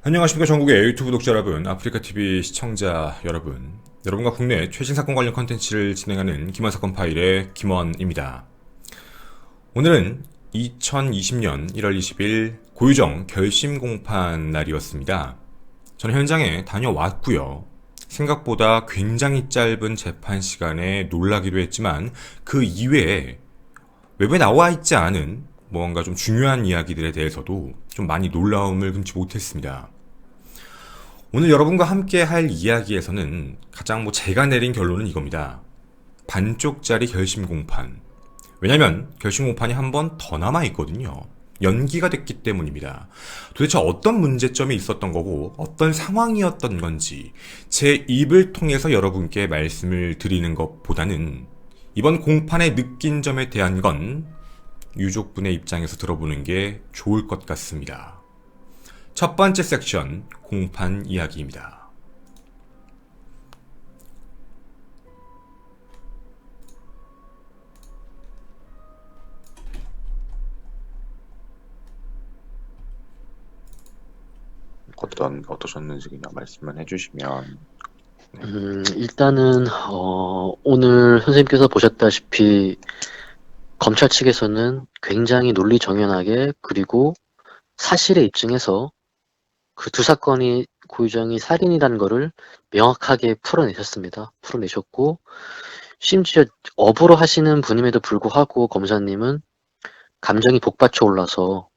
안녕하십니까 전국의 유튜브 독자 여러분, 아프리카TV 시청자 여러분, 여러분과 국내 최신 사건 관련 컨텐츠를 진행하는 김원사건 파일의 김원입니다. 오늘은 2020년 1월 20일 고유정 결심 공판 날이었습니다. 저는 현장에 다녀왔고요. 생각보다 굉장히 짧은 재판 시간에 놀라기도 했지만 그 이외에 외부에 나와 있지 않은 뭔가 좀 중요한 이야기들에 대해서도 좀 많이 놀라움을 금치 못했습니다. 오늘 여러분과 함께 할 이야기에서는 가장 제가 내린 결론은 이겁니다. 반쪽짜리 결심 공판. 왜냐면 결심 공판이 한 번 더 남아있거든요. 연기가 됐기 때문입니다. 도대체 어떤 문제점이 있었던 거고 어떤 상황이었던 건지 제 입을 통해서 여러분께 말씀을 드리는 것보다는 이번 공판에 느낀 점에 대한 건 유족분의 입장에서 들어보는 게 좋을 것 같습니다. 첫 번째 섹션, 공판 이야기입니다. 어떠셨는지 그냥 말씀을 해주시면. 네. 일단은 오늘 선생님께서 보셨다시피 검찰 측에서는 굉장히 논리정연하게 그리고 사실에 입증해서 그 두 사건이 고유정이 살인이라는 거를 명확하게 풀어내셨습니다. 풀어내셨고 심지어 업으로 하시는 분임에도 불구하고 검사님은 감정이 복받쳐 올라서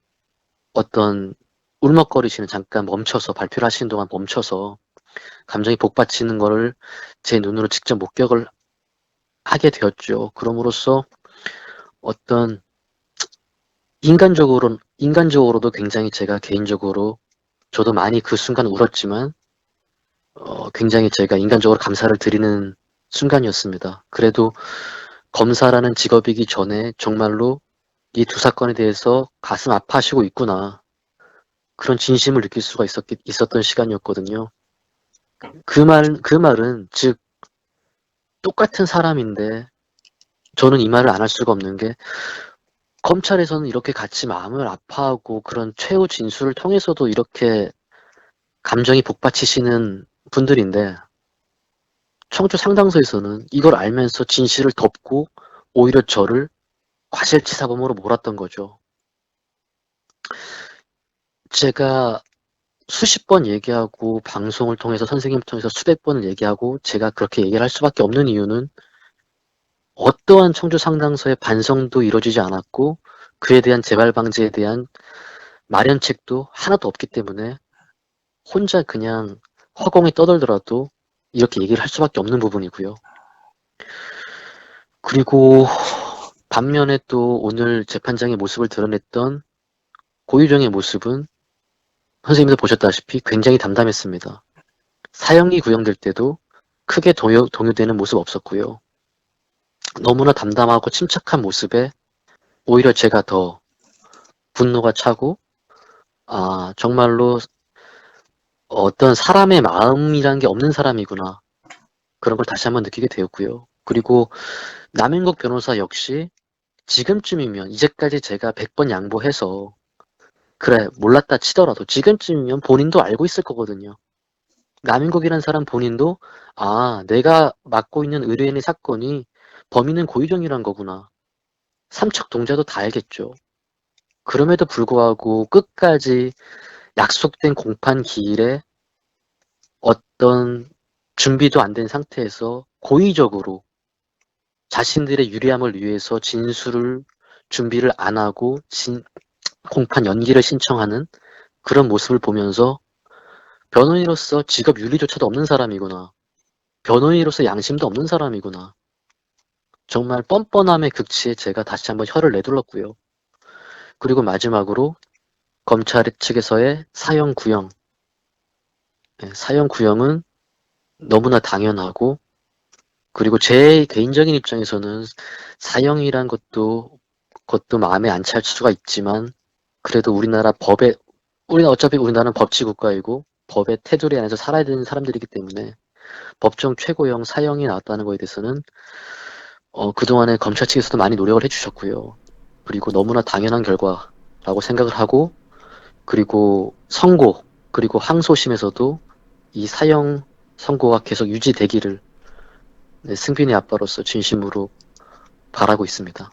어떤 울먹거리시는 잠깐 멈춰서 발표를 하시는 동안 멈춰서 감정이 복받치는 거를 제 눈으로 직접 목격을 하게 되었죠. 그럼으로써 어떤 인간적으로도 굉장히 제가 개인적으로 저도 많이 그 순간 울었지만 굉장히 제가 인간적으로 감사를 드리는 순간이었습니다. 그래도 검사라는 직업이기 전에 정말로 이 두 사건에 대해서 가슴 아파하시고 있구나. 그런 진심을 느낄 수가 있었던 시간이었거든요. 그 말은 즉 똑같은 사람인데 저는 이 말을 안 할 수가 없는 게 검찰에서는 이렇게 같이 마음을 아파하고 그런 최후 진술을 통해서도 이렇게 감정이 복받치시는 분들인데 청주 상당소에서는 이걸 알면서 진실을 덮고 오히려 저를 과실치사범으로 몰았던 거죠. 제가 수십 번 얘기하고 방송을 통해서 선생님을 통해서 수백 번을 얘기하고 제가 그렇게 얘기를 할 수밖에 없는 이유는 어떠한 청주 상당소의 반성도 이루어지지 않았고 그에 대한 재발 방지에 대한 마련책도 하나도 없기 때문에 혼자 그냥 허공에 떠돌더라도 이렇게 얘기를 할 수밖에 없는 부분이고요. 그리고 반면에 또 오늘 재판장의 모습을 드러냈던 고유정의 모습은 선생님도 보셨다시피 굉장히 담담했습니다. 사형이 구형될 때도 크게 동요되는 모습 없었고요. 너무나 담담하고 침착한 모습에 오히려 제가 더 분노가 차고 정말로 어떤 사람의 마음이란 게 없는 사람이구나. 그런 걸 다시 한번 느끼게 되었고요. 그리고 남인국 변호사 역시 지금쯤이면 이제까지 제가 100번 양보해서 그래 몰랐다 치더라도 지금쯤이면 본인도 알고 있을 거거든요. 남인국이라는 사람 본인도 내가 맡고 있는 의뢰인의 사건이 범인은 고유정이란 거구나. 삼척동자도 다 알겠죠. 그럼에도 불구하고 끝까지 약속된 공판 기일에 어떤 준비도 안 된 상태에서 고의적으로 자신들의 유리함을 위해서 진술을 준비를 안 하고 공판 연기를 신청하는 그런 모습을 보면서 변호인으로서 직업 윤리조차도 없는 사람이구나. 변호인으로서 양심도 없는 사람이구나. 정말 뻔뻔함의 극치에 제가 다시 한번 혀를 내둘렀고요. 그리고 마지막으로 검찰 측에서의 사형 구형. 사형 구형은 너무나 당연하고 그리고 제 개인적인 입장에서는 사형이란 그것도 마음에 안 찰 수가 있지만 그래도 어차피 우리나라는 법치국가이고 법의 테두리 안에서 살아야 되는 사람들이기 때문에 법정 최고형 사형이 나왔다는 거에 대해서는 그동안에 검찰 측에서도 많이 노력을 해주셨고요. 그리고 너무나 당연한 결과라고 생각을 하고 그리고 선고, 그리고 항소심에서도 이 사형 선고가 계속 유지되기를 네, 승빈의 아빠로서 진심으로 바라고 있습니다.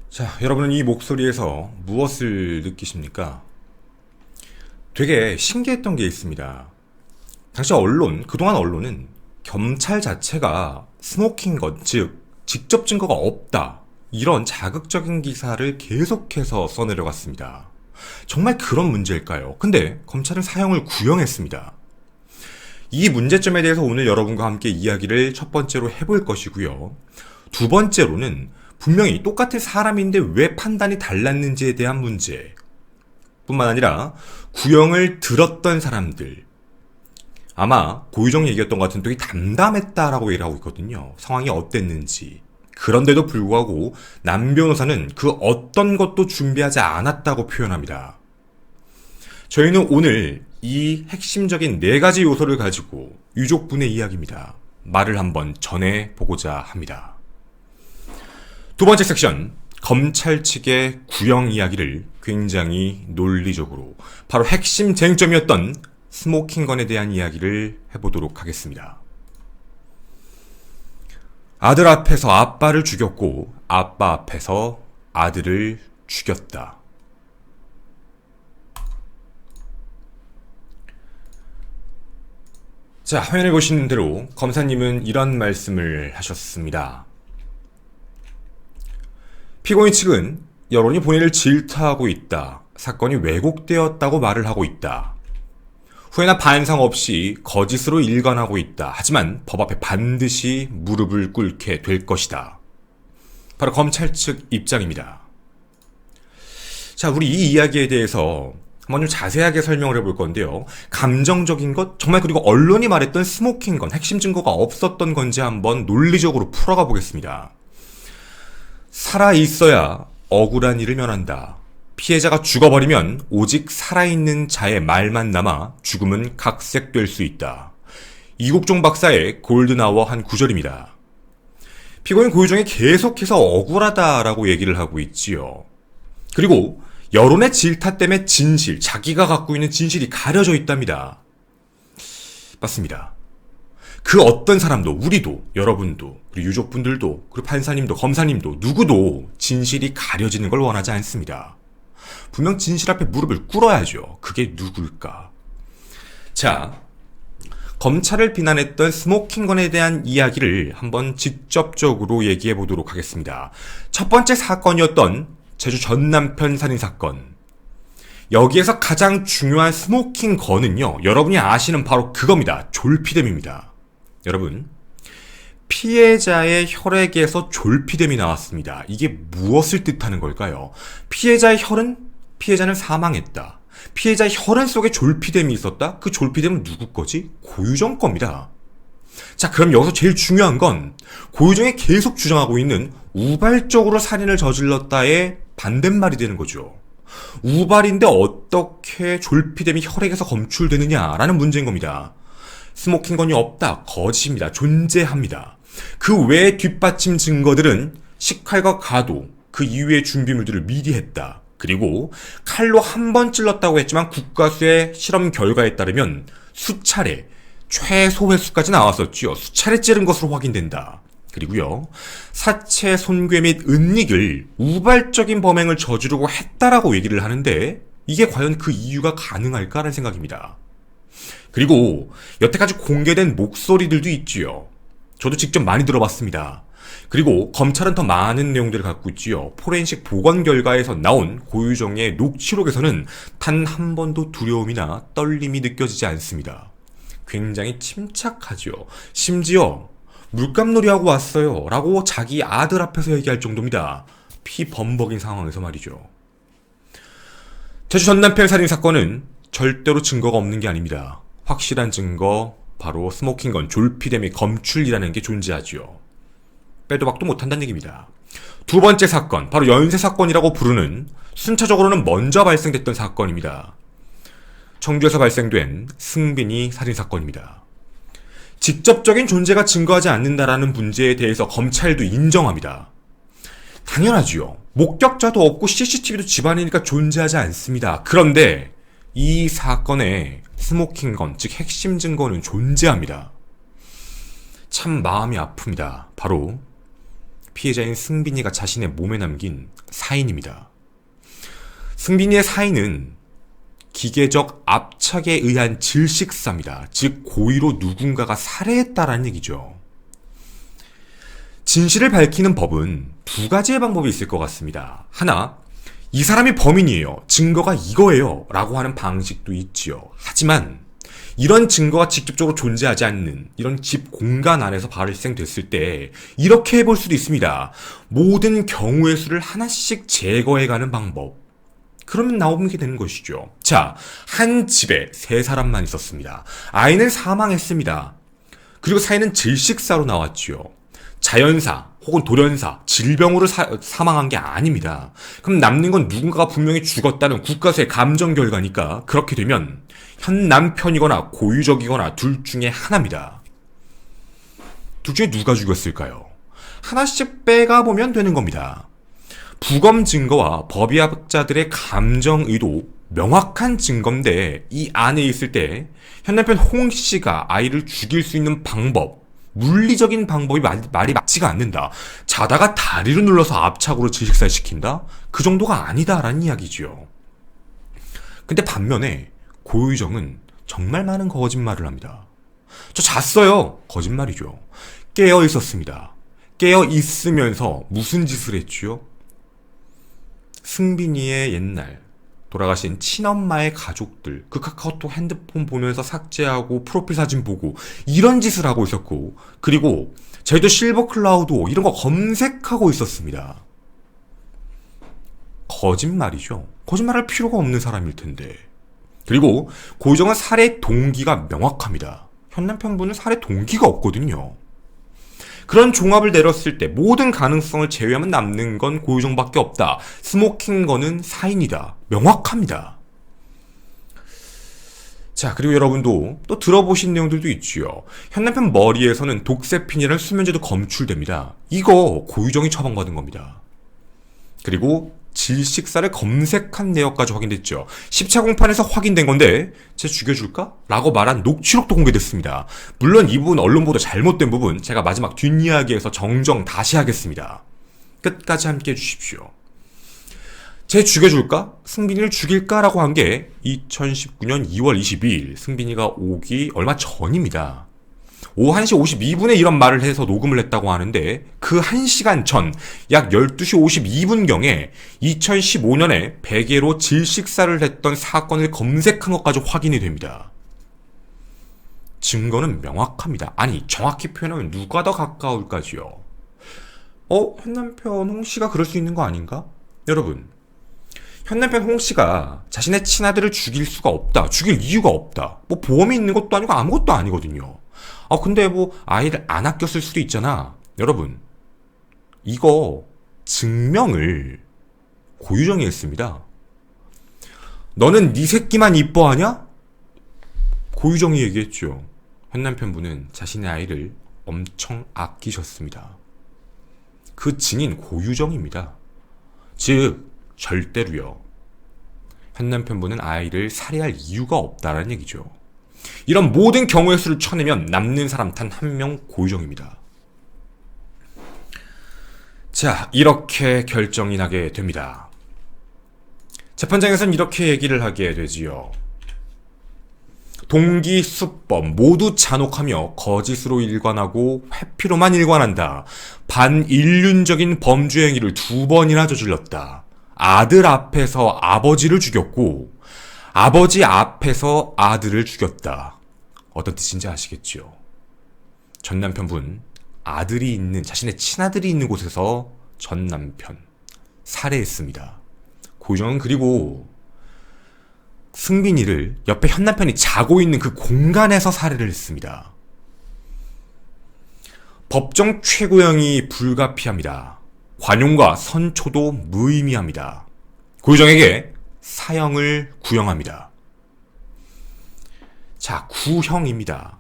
자, 여러분은 이 목소리에서 무엇을 느끼십니까? 되게 신기했던 게 있습니다. 당시 그동안 언론은 검찰 자체가 스모킹 건, 즉 직접 증거가 없다, 이런 자극적인 기사를 계속해서 써내려갔습니다. 정말 그런 문제일까요? 근데 검찰은 사형을 구형했습니다. 이 문제점에 대해서 오늘 여러분과 함께 이야기를 첫 번째로 해볼 것이고요. 두 번째로는 분명히 똑같은 사람인데 왜 판단이 달랐는지에 대한 문제 뿐만 아니라 구형을 들었던 사람들, 아마 고유정 얘기였던 것 같은데 되게 담담했다라고 얘기를 하고 있거든요. 상황이 어땠는지. 그런데도 불구하고 남 변호사는 그 어떤 것도 준비하지 않았다고 표현합니다. 저희는 오늘 이 핵심적인 4가지 요소를 가지고 유족분의 이야기입니다. 말을 한번 전해보고자 합니다. 두 번째 섹션, 검찰 측의 구형 이야기를 굉장히 논리적으로 바로 핵심 쟁점이었던 스모킹건에 대한 이야기를 해보도록 하겠습니다. 아들 앞에서 아빠를 죽였고 아빠 앞에서 아들을 죽였다. 자, 화면을 보시는 대로 검사님은 이런 말씀을 하셨습니다. 피고인 측은 여론이 본인을 질타하고 있다. 사건이 왜곡되었다고 말을 하고 있다. 후회나 반성 없이 거짓으로 일관하고 있다. 하지만 법 앞에 반드시 무릎을 꿇게 될 것이다. 바로 검찰 측 입장입니다. 자, 우리 이 이야기에 대해서 한번 좀 자세하게 설명을 해볼 건데요. 감정적인 것, 정말 그리고 언론이 말했던 스모킹 건, 핵심 증거가 없었던 건지 한번 논리적으로 풀어가 보겠습니다. 살아있어야 억울한 일을 면한다. 피해자가 죽어버리면 오직 살아있는 자의 말만 남아 죽음은 각색될 수 있다. 이국종 박사의 골든아워 한 구절입니다. 피고인 고유정이 계속해서 억울하다라고 얘기를 하고 있지요. 그리고 여론의 질타 때문에 진실, 자기가 갖고 있는 진실이 가려져 있답니다. 맞습니다. 그 어떤 사람도, 우리도, 여러분도, 그리고 유족분들도, 그리고 판사님도, 검사님도, 누구도 진실이 가려지는 걸 원하지 않습니다. 분명 진실 앞에 무릎을 꿇어야죠. 그게 누굴까? 자, 검찰을 비난했던 스모킹건에 대한 이야기를 한번 직접적으로 얘기해 보도록 하겠습니다. 첫 번째 사건이었던 제주 전 남편 살인사건. 여기에서 가장 중요한 스모킹건은요, 여러분이 아시는 바로 그겁니다. 졸피뎀입니다. 여러분, 피해자의 혈액에서 졸피뎀이 나왔습니다. 이게 무엇을 뜻하는 걸까요? 피해자는 사망했다. 피해자의 혈흔 속에 졸피뎀이 있었다? 그 졸피뎀은 누구 거지? 고유정 겁니다. 자, 그럼 여기서 제일 중요한 건 고유정이 계속 주장하고 있는 우발적으로 살인을 저질렀다의 반대말이 되는 거죠. 우발인데 어떻게 졸피뎀이 혈액에서 검출되느냐라는 문제인 겁니다. 스모킹건이 없다, 거짓입니다. 존재합니다. 그 외의 뒷받침 증거들은 식칼과 가도, 그 이후의 준비물들을 미리 했다. 그리고 칼로 한 번 찔렀다고 했지만 국가수의 실험 결과에 따르면 수차례, 최소 횟수까지 나왔었지요. 수차례 찌른 것으로 확인된다. 그리고요, 사체 손괴 및 은닉을 우발적인 범행을 저지르고 했다라고 얘기를 하는데 이게 과연 그 이유가 가능할까라는 생각입니다. 그리고 여태까지 공개된 목소리들도 있지요. 저도 직접 많이 들어봤습니다. 그리고 검찰은 더 많은 내용들을 갖고 있지요. 포렌식 보건 결과에서 나온 고유정의 녹취록에서는 단 한 번도 두려움이나 떨림이 느껴지지 않습니다. 굉장히 침착하죠. 심지어 물감놀이하고 왔어요 라고 자기 아들 앞에서 얘기할 정도입니다. 피 범벅인 상황에서 말이죠. 제주 전 남편 살인사건은 절대로 증거가 없는 게 아닙니다. 확실한 증거, 바로 스모킹건, 졸피뎀의 검출이라는 게 존재하지요. 빼도 박도 못한다는 얘기입니다. 두 번째 사건, 바로 연쇄 사건이라고 부르는, 순차적으로는 먼저 발생됐던 사건입니다. 청주에서 발생된 승빈이 살인사건입니다. 직접적인 존재가 증거하지 않는다라는 문제에 대해서 검찰도 인정합니다. 당연하지요. 목격자도 없고 CCTV도 집안이니까 존재하지 않습니다. 그런데 이 사건의 스모킹건, 즉 핵심 증거는 존재합니다. 참 마음이 아픕니다. 바로 피해자인 승빈이가 자신의 몸에 남긴 사인입니다. 승빈이의 사인은 기계적 압착에 의한 질식사입니다. 즉 고의로 누군가가 살해했다라는 얘기죠. 진실을 밝히는 법은 두 가지의 방법이 있을 것 같습니다. 하나, 이 사람이 범인이에요. 증거가 이거예요. 라고 하는 방식도 있지요. 하지만 이런 증거가 직접적으로 존재하지 않는 이런 집 공간 안에서 발생됐을 때 이렇게 해볼 수도 있습니다. 모든 경우의 수를 하나씩 제거해가는 방법. 그러면 나오게 되는 것이죠. 자, 한 집에 세 사람만 있었습니다. 아이는 사망했습니다. 그리고 사인은 질식사로 나왔지요. 자연사 혹은 돌연사, 질병으로 사망한 게 아닙니다. 그럼 남는 건 누군가가 분명히 죽었다는 국가수의 감정 결과니까 그렇게 되면 현 남편이거나 고유적이거나 둘 중에 하나입니다. 둘 중에 누가 죽였을까요? 하나씩 빼가보면 되는 겁니다. 부검 증거와 법의학자들의 감정 의도, 명확한 증거인데 이 안에 있을 때 현 남편 홍 씨가 아이를 죽일 수 있는 방법, 물리적인 방법이 말이 맞지가 않는다. 자다가 다리를 눌러서 압착으로 질식사시킨다? 그 정도가 아니다라는 이야기지요. 근데 반면에 고유정은 정말 많은 거짓말을 합니다. 저 잤어요. 거짓말이죠. 깨어 있었습니다. 깨어 있으면서 무슨 짓을 했지요? 승빈이의 옛날 돌아가신 친엄마의 가족들 그 카카오톡 핸드폰 보면서 삭제하고 프로필 사진 보고 이런 짓을 하고 있었고, 그리고 저희도 실버 클라우드 이런 거 검색하고 있었습니다. 거짓말이죠. 거짓말할 필요가 없는 사람일 텐데. 그리고 고유정은 살해 동기가 명확합니다. 현 남편분은 살해 동기가 없거든요. 그런 종합을 내렸을 때 모든 가능성을 제외하면 남는 건 고유정밖에 없다. 스모킹건은 사인이다. 명확합니다. 자, 그리고 여러분도 또 들어보신 내용들도 있지요. 현 남편 머리에서는 독세핀이라는 수면제도 검출됩니다. 이거 고유정이 처방받은 겁니다. 그리고 질식사를 검색한 내역까지 확인됐죠. 10차 공판에서 확인된 건데 쟤 죽여줄까? 라고 말한 녹취록도 공개됐습니다. 물론 이 부분 언론 보도 잘못된 부분 제가 마지막 뒷이야기에서 정정 다시 하겠습니다. 끝까지 함께 해주십시오. 쟤 죽여줄까? 승빈이를 죽일까? 라고 한 게 2019년 2월 22일 승빈이가 오기 얼마 전입니다. 오후 1시 52분에 이런 말을 해서 녹음을 했다고 하는데 그 1시간 전 약 12시 52분경에 2015년에 베개로 질식사를 했던 사건을 검색한 것까지 확인이 됩니다. 증거는 명확합니다. 아니, 정확히 표현하면 누가 더 가까울까지요? 현 남편 홍 씨가 그럴 수 있는 거 아닌가? 여러분, 현 남편 홍 씨가 자신의 친아들을 죽일 수가 없다. 죽일 이유가 없다. 뭐 보험이 있는 것도 아니고 아무것도 아니거든요. 근데 뭐 아이를 안 아꼈을 수도 있잖아. 여러분, 이거 증명을 고유정이 했습니다. 너는 네 새끼만 이뻐하냐? 고유정이 얘기했죠. 현 남편분은 자신의 아이를 엄청 아끼셨습니다. 그 증인 고유정입니다. 즉 절대로요. 현 남편분은 아이를 살해할 이유가 없다라는 얘기죠. 이런 모든 경우의 수를 쳐내면 남는 사람 단 한 명 고유정입니다. 자, 이렇게 결정이 나게 됩니다. 재판장에서는 이렇게 얘기를 하게 되지요. 동기, 수법 모두 잔혹하며 거짓으로 일관하고 회피로만 일관한다. 반인륜적인 범죄 행위를 2번이나 저질렀다. 아들 앞에서 아버지를 죽였고 아버지 앞에서 아들을 죽였다. 어떤 뜻인지 아시겠지요? 전 남편분, 아들이 있는, 자신의 친아들이 있는 곳에서 전 남편 살해했습니다. 고유정은 그리고 승빈이를 옆에 현 남편이 자고 있는 그 공간에서 살해를 했습니다. 법정 최고형이 불가피합니다. 관용과 선초도 무의미합니다. 고유정에게 사형을 구형합니다. 자, 구형입니다.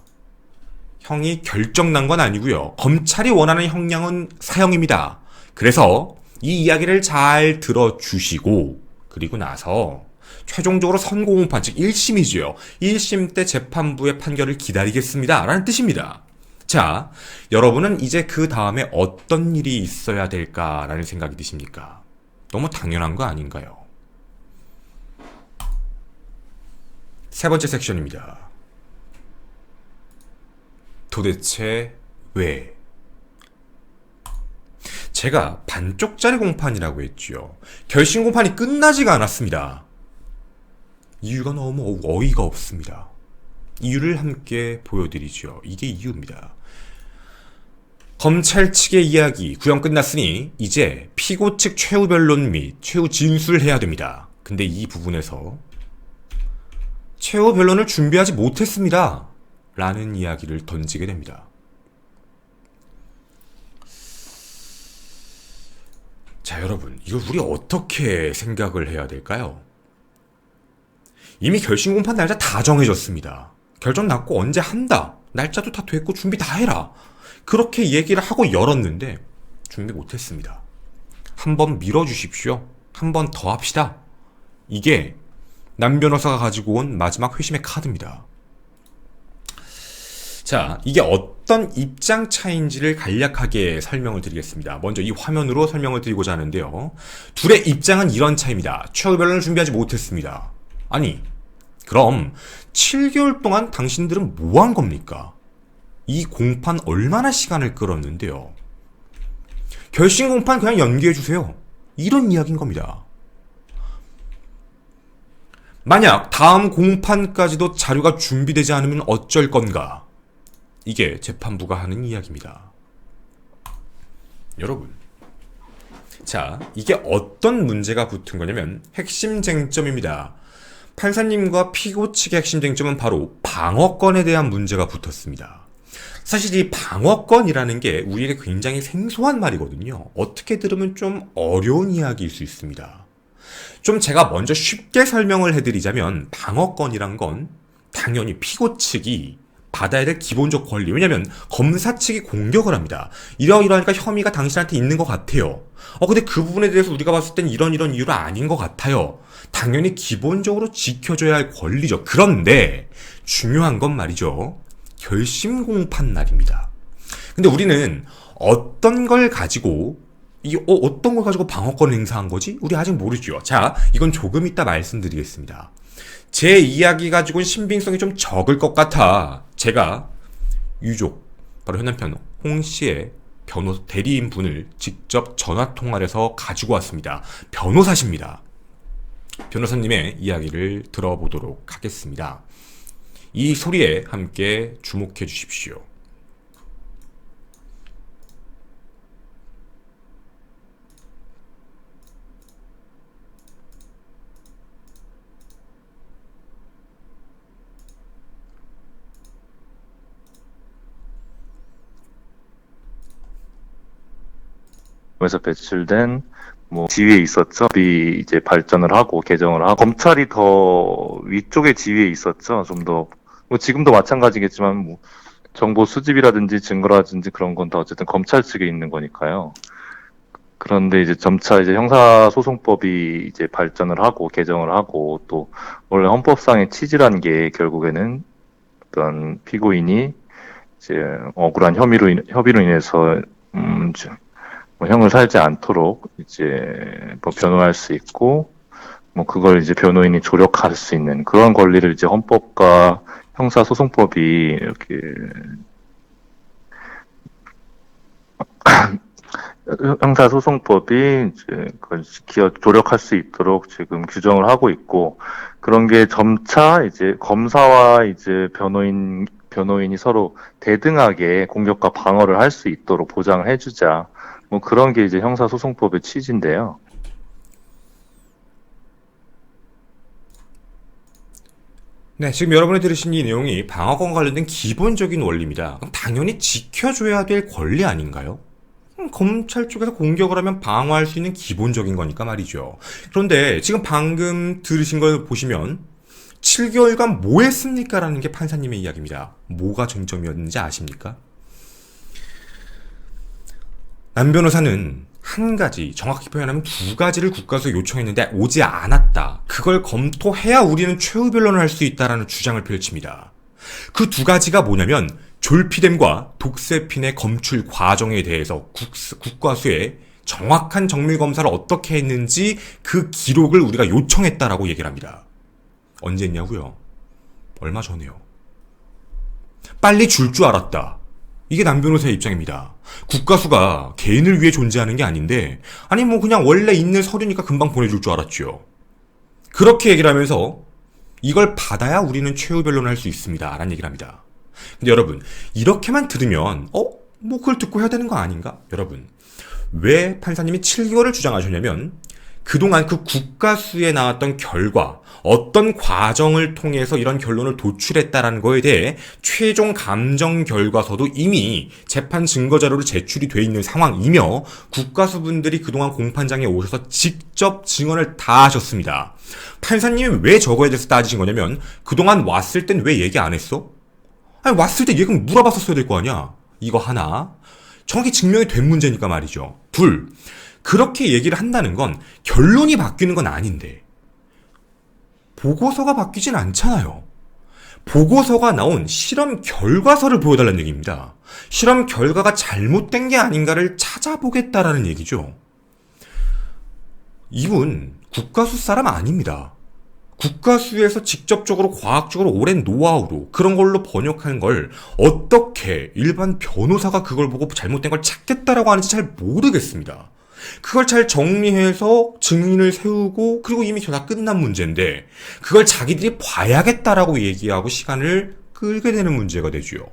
형이 결정난 건 아니고요. 검찰이 원하는 형량은 사형입니다. 그래서 이 이야기를 잘 들어주시고 그리고 나서 최종적으로 선고공판, 즉 1심이지요. 1심 때 재판부의 판결을 기다리겠습니다 라는 뜻입니다. 자, 여러분은 이제 그 다음에 어떤 일이 있어야 될까라는 생각이 드십니까? 너무 당연한 거 아닌가요? 세 번째 섹션입니다. 도대체 왜? 제가 반쪽짜리 공판이라고 했지요. 결심 공판이 끝나지가 않았습니다. 이유가 너무 어이가 없습니다. 이유를 함께 보여드리죠. 이게 이유입니다. 검찰 측의 이야기 구형 끝났으니 이제 피고 측 최후 변론 및 최후 진술을 해야 됩니다. 근데 이 부분에서 최후 변론을 준비하지 못했습니다 라는 이야기를 던지게 됩니다. 자, 여러분, 이걸 우리 어떻게 생각을 해야 될까요? 이미 결심 공판 날짜 다 정해졌습니다. 결정 났고 언제 한다. 날짜도 다 됐고 준비 다 해라. 그렇게 얘기를 하고 열었는데 준비 못했습니다. 한번 밀어주십시오. 한 번 더 합시다. 이게 남 변호사가 가지고 온 마지막 회심의 카드입니다. 자, 이게 어떤 입장 차이인지를 간략하게 설명을 드리겠습니다. 먼저 이 화면으로 설명을 드리고자 하는데요. 둘의 입장은 이런 차이입니다. 최후 변론을 준비하지 못했습니다. 아니, 그럼 7개월 동안 당신들은 뭐 한 겁니까? 이 공판 얼마나 시간을 끌었는데요. 결심 공판 그냥 연기해주세요. 이런 이야기인 겁니다. 만약 다음 공판까지도 자료가 준비되지 않으면 어쩔 건가? 이게 재판부가 하는 이야기입니다. 여러분, 자, 이게 어떤 문제가 붙은 거냐면 핵심 쟁점입니다. 판사님과 피고 측의 핵심 쟁점은 바로 방어권에 대한 문제가 붙었습니다. 사실 이 방어권이라는 게 우리에게 굉장히 생소한 말이거든요. 어떻게 들으면 좀 어려운 이야기일 수 있습니다. 좀 제가 먼저 쉽게 설명을 해드리자면 방어권이란 건 당연히 피고 측이 받아야 될 기본적 권리. 왜냐면 검사 측이 공격을 합니다. 이러이러하니까 혐의가 당신한테 있는 것 같아요. 근데 그 부분에 대해서 우리가 봤을 땐 이런 이유로 아닌 것 같아요. 당연히 기본적으로 지켜줘야 할 권리죠. 그런데 중요한 건 말이죠. 결심 공판 날입니다. 근데 우리는 어떤 걸 가지고 어떤 걸 가지고 방어권을 행사한 거지? 우리 아직 모르죠. 자, 이건 조금 이따 말씀드리겠습니다. 제 이야기 가지고는 신빙성이 좀 적을 것 같아 제가 유족, 바로 현 남편 홍 씨의 대리인 분을 직접 전화 통화를 해서 가지고 왔습니다. 변호사십니다. 변호사님의 이야기를 들어보도록 하겠습니다. 이 소리에 함께 주목해 주십시오. 에서 배출된 지위에 있었죠. 이제 발전을 하고 개정을 하고 검찰이 더 위쪽의 지위에 있었죠. 좀 더 지금도 마찬가지겠지만 정보 수집이라든지 증거라든지 그런 건 다 어쨌든 검찰 측에 있는 거니까요. 그런데 이제 점차 이제 형사소송법이 이제 발전을 하고 개정을 하고 또 원래 헌법상의 취지란 게 결국에는 어떤 피고인이 이제 억울한 협의로 인해서 형을 살지 않도록 이제 변호할 수 있고 그걸 이제 변호인이 조력할 수 있는 그런 권리를 이제 헌법과 형사소송법이 이렇게 형사소송법이 이제 그걸 조력할 수 있도록 지금 규정을 하고 있고 그런 게 점차 이제 검사와 이제 변호인이 서로 대등하게 공격과 방어를 할 수 있도록 보장을 해주자. 그런 게 이제 형사소송법의 취지인데요. 네, 지금 여러분이 들으신 이 내용이 방어권과 관련된 기본적인 원리입니다. 그럼 당연히 지켜줘야 될 권리 아닌가요? 검찰 쪽에서 공격을 하면 방어할 수 있는 기본적인 거니까 말이죠. 그런데 지금 방금 들으신 걸 보시면 7개월간 뭐 했습니까? 라는 게 판사님의 이야기입니다. 뭐가 쟁점이었는지 아십니까? 남 변호사는 한 가지, 정확히 표현하면 두 가지를 국가수에 요청했는데 오지 않았다. 그걸 검토해야 우리는 최후 변론을 할 수 있다라는 주장을 펼칩니다. 그 두 가지가 뭐냐면 졸피뎀과 독세핀의 검출 과정에 대해서 국과수에 정확한 정밀 검사를 어떻게 했는지 그 기록을 우리가 요청했다라고 얘기를 합니다. 언제 했냐고요? 얼마 전에요. 빨리 줄 줄 알았다. 이게 남 변호사의 입장입니다. 국가수가 개인을 위해 존재하는 게 아닌데, 아니 뭐 그냥 원래 있는 서류니까 금방 보내줄 줄 알았죠. 그렇게 얘기를 하면서 이걸 받아야 우리는 최후 변론을 할 수 있습니다. 라는 얘기를 합니다. 근데 여러분, 이렇게만 들으면 뭐 그걸 듣고 해야 되는 거 아닌가? 여러분, 왜 판사님이 7개월을 주장하셨냐면 그동안 그 국가수에 나왔던 결과, 어떤 과정을 통해서 이런 결론을 도출했다라는 거에 대해 최종 감정 결과서도 이미 재판 증거자료로 제출이 돼 있는 상황이며 국가수분들이 그동안 공판장에 오셔서 직접 증언을 다 하셨습니다. 판사님이 왜 저거에 대해서 따지신 거냐면 그동안 왔을 땐 왜 얘기 안 했어? 아니 왔을 때 얘기 물어봤었어야 될 거 아니야. 이거 하나. 정확히 증명이 된 문제니까 말이죠. 둘. 그렇게 얘기를 한다는 건 결론이 바뀌는 건 아닌데 보고서가 바뀌진 않잖아요. 보고서가 나온 실험 결과서를 보여달라는 얘기입니다. 실험 결과가 잘못된 게 아닌가를 찾아보겠다라는 얘기죠. 이분 국가수 사람 아닙니다. 국가수에서 직접적으로 과학적으로 오랜 노하우로 그런 걸로 번역한 걸 어떻게 일반 변호사가 그걸 보고 잘못된 걸 찾겠다라고 하는지 잘 모르겠습니다. 그걸 잘 정리해서 증인을 세우고 그리고 이미 다 끝난 문제인데 그걸 자기들이 봐야겠다라고 얘기하고 시간을 끌게 되는 문제가 되죠.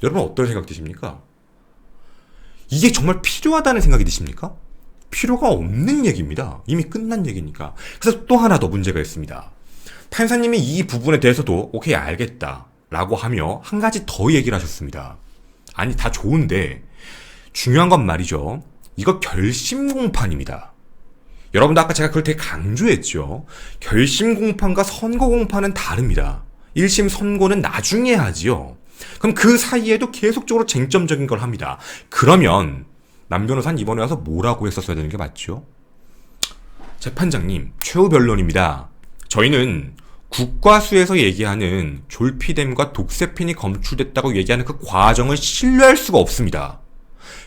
여러분 어떤 생각 드십니까? 이게 정말 필요하다는 생각이 드십니까? 필요가 없는 얘기입니다. 이미 끝난 얘기니까. 그래서 또 하나 더 문제가 있습니다. 판사님이 이 부분에 대해서도 오케이 알겠다 라고 하며 한 가지 더 얘기를 하셨습니다. 아니 다 좋은데 중요한 건 말이죠. 이거 결심 공판입니다. 여러분도 아까 제가 그걸 되게 강조했죠. 결심 공판과 선고 공판은 다릅니다. 1심 선고는 나중에 하지요. 그럼 그 사이에도 계속적으로 쟁점적인 걸 합니다. 그러면 남 변호사는 이번에 와서 뭐라고 했었어야 되는 게 맞죠? 재판장님, 최후 변론입니다. 저희는 국과수에서 얘기하는 졸피뎀과 독세핀이 검출됐다고 얘기하는 그 과정을 신뢰할 수가 없습니다.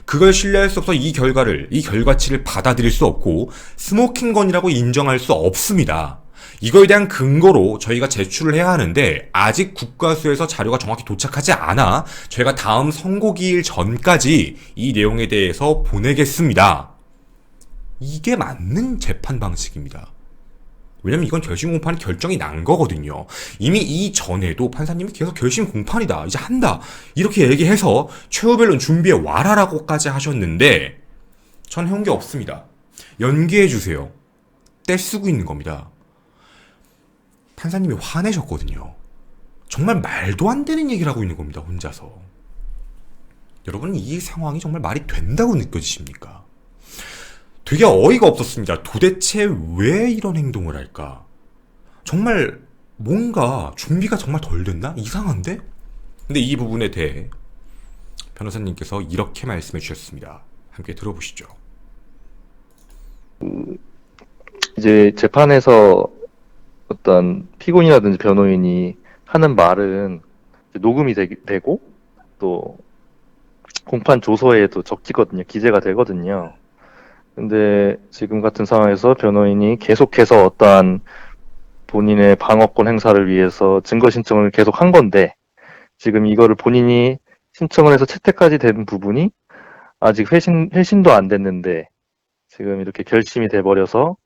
그걸 신뢰할 수 없어 이 결과치를 받아들일 수 없고 스모킹건이라고 인정할 수 없습니다. 이거에 대한 근거로 저희가 제출을 해야 하는데 아직 국과수에서 자료가 정확히 도착하지 않아 저희가 다음 선고기일 전까지 이 내용에 대해서 보내겠습니다. 이게 맞는 재판 방식입니다. 왜냐면 이건 결심 공판이 결정이 난 거거든요. 이미 이전에도 판사님이 계속 결심 공판이다. 이제 한다. 이렇게 얘기해서 최후 변론 준비해 와라라고까지 하셨는데 전 해온 게 없습니다. 연기해 주세요. 떼쓰고 있는 겁니다. 판사님이 화내셨거든요. 정말 말도 안 되는 얘기를 하고 있는 겁니다. 혼자서. 여러분 이 상황이 정말 말이 된다고 느껴지십니까? 되게 어이가 없었습니다. 도대체 왜 이런 행동을 할까? 정말 뭔가 준비가 정말 덜 됐나? 이상한데? 근데 이 부분에 대해 변호사님께서 이렇게 말씀해 주셨습니다. 함께 들어보시죠. 이제 재판에서 어떤 피고인이라든지 변호인이 하는 말은 녹음이 되고 또 공판 조서에도 적히거든요. 기재가 되거든요. 근데 지금 같은 상황에서 변호인이 계속해서 어떠한 본인의 방어권 행사를 위해서 증거 신청을 계속 한 건데 지금 이거를 본인이 신청을 해서 채택까지 된 부분이 아직 회신도 안 됐는데 지금 이렇게 결심이 돼버려서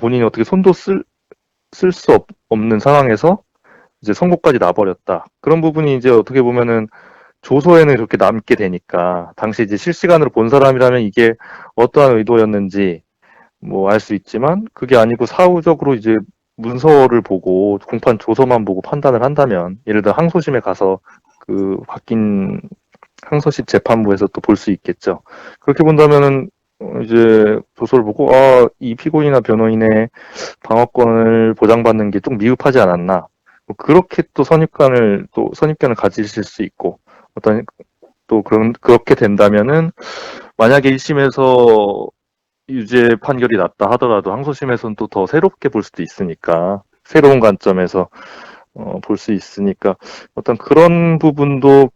본인이 어떻게 손도 쓸 수 없는 상황에서 이제 선고까지 나버렸다. 그런 부분이 이제 어떻게 보면은 조서에는 이렇게 남게 되니까 당시 이제 실시간으로 본 사람이라면 이게 어떠한 의도였는지 뭐 알 수 있지만 그게 아니고 사후적으로 이제 문서를 보고 공판 조서만 보고 판단을 한다면 예를 들어 항소심에 가서 그 바뀐 항소심 재판부에서 또 볼 수 있겠죠. 그렇게 본다면은 이제 조서를 보고 이 피고인이나 변호인의 방어권을 보장받는 게 좀 미흡하지 않았나. 뭐 그렇게 또 선입견을 가지실 수 있고 어떤 또 그렇게 된다면은 만약에 1심에서 유죄 판결이 났다 하더라도 항소심에서는 또 더 새롭게 볼 수도 있으니까, 새로운 관점에서 볼 수 있으니까 어떤 그런 부분도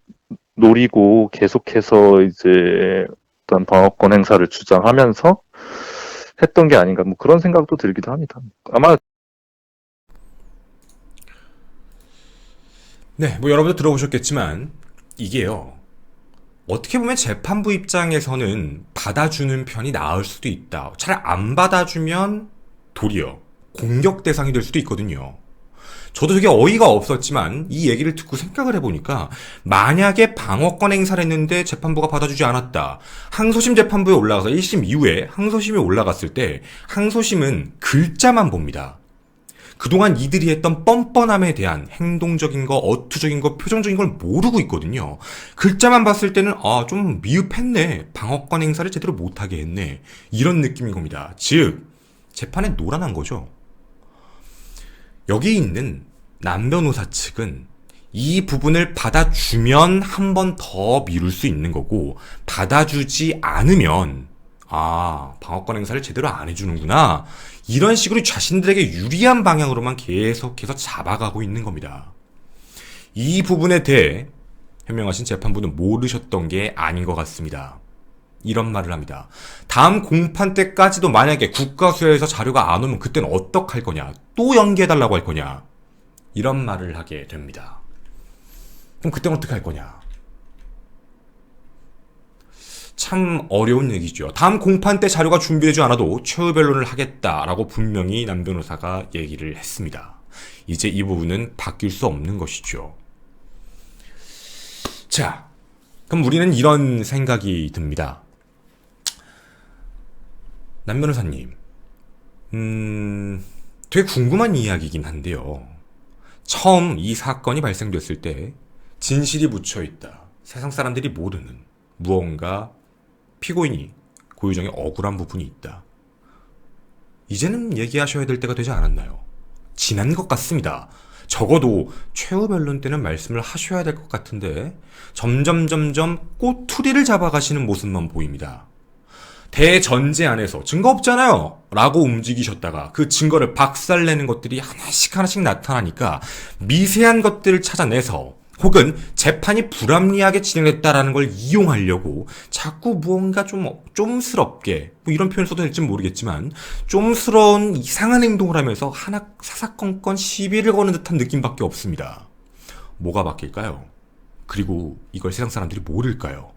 노리고 계속해서 이제 어떤 방어권 행사를 주장하면서 했던 게 아닌가, 뭐 그런 생각도 들기도 합니다. 아마 네, 뭐 여러분도 들어보셨겠지만 이게요. 어떻게 보면 재판부 입장에서는 받아주는 편이 나을 수도 있다. 차라리 안 받아주면 도리어 공격 대상이 될 수도 있거든요. 저도 되게 어이가 없었지만 이 얘기를 듣고 생각을 해보니까 만약에 방어권 행사를 했는데 재판부가 받아주지 않았다. 항소심 재판부에 올라가서 1심 이후에 항소심이 올라갔을 때 항소심은 글자만 봅니다. 그동안 이들이 했던 뻔뻔함에 대한 행동적인 거, 어투적인 거, 표정적인 걸 모르고 있거든요. 글자만 봤을 때는 좀 미흡했네. 방어권 행사를 제대로 못하게 했네. 이런 느낌인 겁니다. 즉 재판에 노란한 거죠. 여기 있는 남 변호사 측은 이 부분을 받아주면 한 번 더 미룰 수 있는 거고, 받아주지 않으면 방어권 행사를 제대로 안 해주는구나, 이런 식으로 자신들에게 유리한 방향으로만 계속해서 잡아가고 있는 겁니다. 이 부분에 대해 현명하신 재판부는 모르셨던 게 아닌 것 같습니다. 이런 말을 합니다. 다음 공판 때까지도 만약에 국가수여에서 자료가 안 오면 그때는 어떡할 거냐, 또 연기해달라고 할 거냐, 이런 말을 하게 됩니다. 그럼 그때는 어떻게 할 거냐? 참 어려운 얘기죠. 다음 공판 때 자료가 준비되지 않아도 최후 변론을 하겠다라고 분명히 남 변호사가 얘기를 했습니다. 이제 이 부분은 바뀔 수 없는 것이죠. 자, 그럼 우리는 이런 생각이 듭니다. 남 변호사님, 되게 궁금한 이야기이긴 한데요. 처음 이 사건이 발생됐을 때 진실이 묻혀있다, 세상 사람들이 모르는 무언가 피고인이, 고유정의 억울한 부분이 있다. 이제는 얘기하셔야 될 때가 되지 않았나요? 지난 것 같습니다. 적어도 최후 변론 때는 말씀을 하셔야 될 것 같은데 점점 꼬투리를 잡아가시는 모습만 보입니다. 대전제 안에서 증거 없잖아요 라고 움직이셨다가 그 증거를 박살내는 것들이 하나씩 나타나니까 미세한 것들을 찾아내서, 혹은 재판이 불합리하게 진행됐다라는 걸 이용하려고 자꾸 무언가 좀 쫌스럽게, 뭐 이런 표현을 써도 될지 모르겠지만 쫌스러운 이상한 행동을 하면서 하나 사사건건 시비를 거는 듯한 느낌밖에 없습니다. 뭐가 바뀔까요? 그리고 이걸 세상 사람들이 모를까요?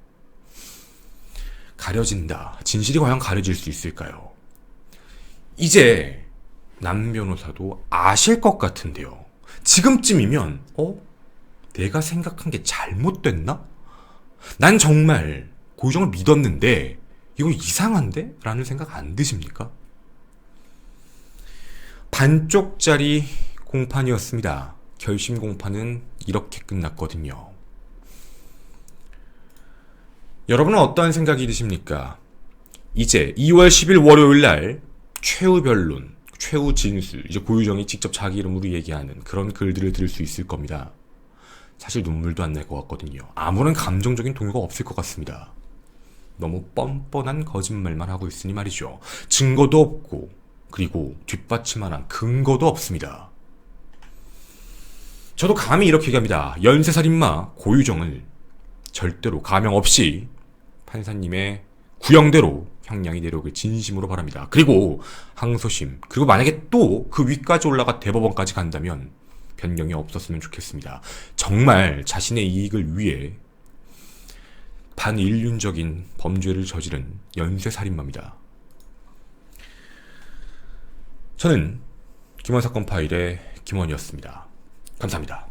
가려진다. 진실이 과연 가려질 수 있을까요? 이제 남 변호사도 아실 것 같은데요. 지금쯤이면 내가 생각한 게 잘못됐나? 난 정말 고유정을 믿었는데 이거 이상한데? 라는 생각 안 드십니까? 반쪽짜리 공판이었습니다. 결심 공판은 이렇게 끝났거든요. 여러분은 어떤 생각이 드십니까? 이제 2월 10일 월요일 날 최후 변론, 최후 진술, 이제 고유정이 직접 자기 이름으로 얘기하는 그런 글들을 들을 수 있을 겁니다. 사실 눈물도 안 날 것 같거든요. 아무런 감정적인 동요가 없을 것 같습니다. 너무 뻔뻔한 거짓말만 하고 있으니 말이죠. 증거도 없고, 그리고 뒷받침만한 근거도 없습니다. 저도 감히 이렇게 얘기합니다. 연쇄살인마 고유정을 절대로 가명 없이 판사님의 구형대로 형량이 내려오길 진심으로 바랍니다. 그리고 항소심, 그리고 만약에 또 그 위까지 올라가 대법원까지 간다면 변경이 없었으면 좋겠습니다. 정말 자신의 이익을 위해 반인륜적인 범죄를 저지른 연쇄살인마입니다. 저는 김원 사건 파일의 김원이었습니다. 감사합니다.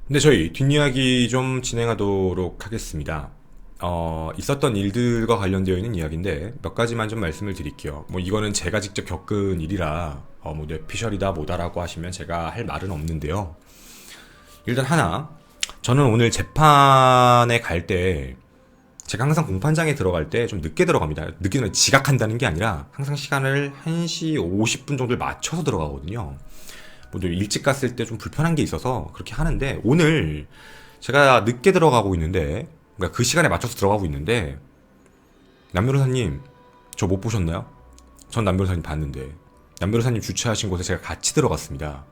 근데 저희 뒷이야기 좀 진행하도록 하겠습니다. 있었던 일들과 관련되어 있는 이야기인데 몇 가지만 좀 말씀을 드릴게요. 뭐 이거는 제가 직접 겪은 일이라 뭐 뇌피셜이다 뭐다라고 하시면 제가 할 말은 없는데요. 일단 하나, 저는 오늘 재판에 갈 때 제가 항상 공판장에 들어갈 때 좀 늦게 들어갑니다. 늦게 들어가면 지각한다는 게 아니라 항상 시간을 1시 50분 정도를 맞춰서 들어가거든요. 뭐 일찍 갔을 때 좀 불편한 게 있어서 그렇게 하는데, 오늘 제가 늦게 들어가고 있는데, 그러니까 그 시간에 맞춰서 들어가고 있는데, 남 변호사님 저 못 보셨나요? 전 남 변호사님 봤는데, 남 변호사님 주최하신 곳에 제가 같이 들어갔습니다.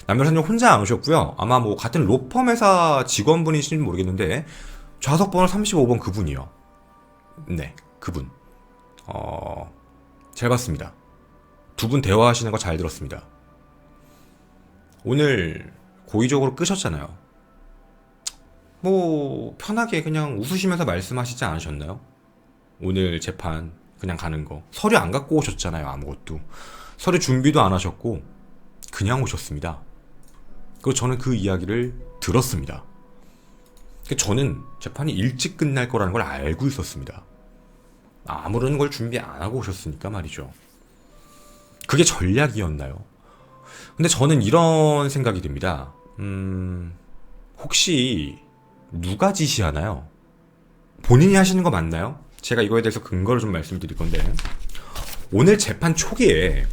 남 변호사님 혼자 안 오셨고요. 아마 뭐 같은 로펌 회사 직원분이신지 모르겠는데 좌석 번호 35번 그분이요. 네, 그분. 잘 봤습니다. 두 분 대화하시는 거 잘 들었습니다. 오늘 고의적으로 끄셨잖아요. 뭐 편하게 그냥 웃으시면서 말씀하시지 않으셨나요? 오늘 재판 그냥 가는 거. 서류 안 갖고 오셨잖아요. 아무것도. 서류 준비도 안 하셨고 그냥 오셨습니다. 그리고 저는 그 이야기를 들었습니다. 저는 재판이 일찍 끝날 거라는 걸 알고 있었습니다. 아무런 걸 준비 안 하고 오셨으니까 말이죠. 그게 전략이었나요? 근데 저는 이런 생각이 듭니다. 혹시 누가 지시하나요? 본인이 하시는 거 맞나요? 제가 이거에 대해서 근거를 좀 말씀드릴 건데, 오늘 재판 초기에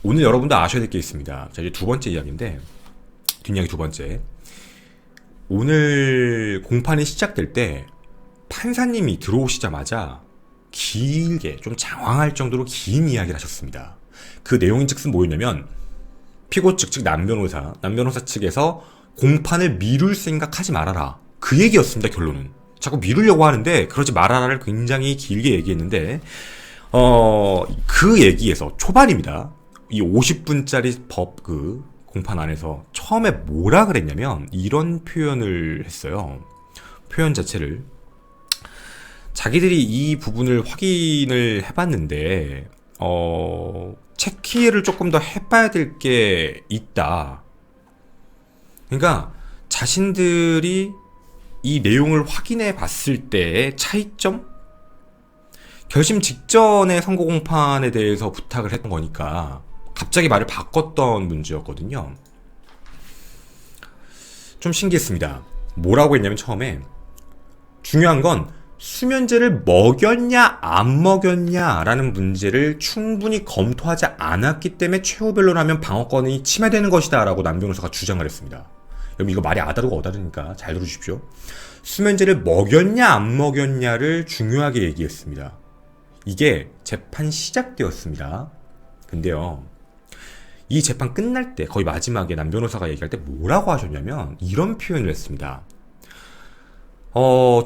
오늘 여러분도 아셔야 될 게 있습니다. 자, 이제 두 번째 이야기인데, 뒷이야기 두 번째. 오늘 공판이 시작될 때 판사님이 들어오시자마자 길게 좀 장황할 정도로 긴 이야기를 하셨습니다. 그 내용인즉슨 뭐였냐면, 피고 측, 즉 남 변호사 측에서 공판을 미룰 생각하지 말아라, 그 얘기였습니다. 결론은 자꾸 미루려고 하는데 그러지 말아라를 굉장히 길게 얘기했는데, 그 얘기에서 초반입니다. 이 50분짜리 그 공판 안에서 처음에 뭐라 그랬냐면 이런 표현을 했어요. 표현 자체를, 자기들이 이 부분을 확인을 해봤는데 체크를 조금 더 해봐야 될 게 있다. 그러니까 자신들이 이 내용을 확인해 봤을 때의 차이점? 결심 직전에 선고 공판에 대해서 부탁을 했던 거니까 갑자기 말을 바꿨던 문제였거든요. 좀 신기했습니다. 뭐라고 했냐면, 처음에 중요한 건 수면제를 먹였냐 안 먹였냐 라는 문제를 충분히 검토하지 않았기 때문에 최후 변론하면 방어권이 침해되는 것이다 라고 남 변호사가 주장을 했습니다. 여러분, 이거 말이 아다르고 어다르니까 잘 들어주십시오. 수면제를 먹였냐 안 먹였냐를 중요하게 얘기했습니다. 이게 재판 시작되었습니다. 근데요, 이 재판 끝날 때 거의 마지막에 남 변호사가 얘기할 때 뭐라고 하셨냐면 이런 표현을 했습니다.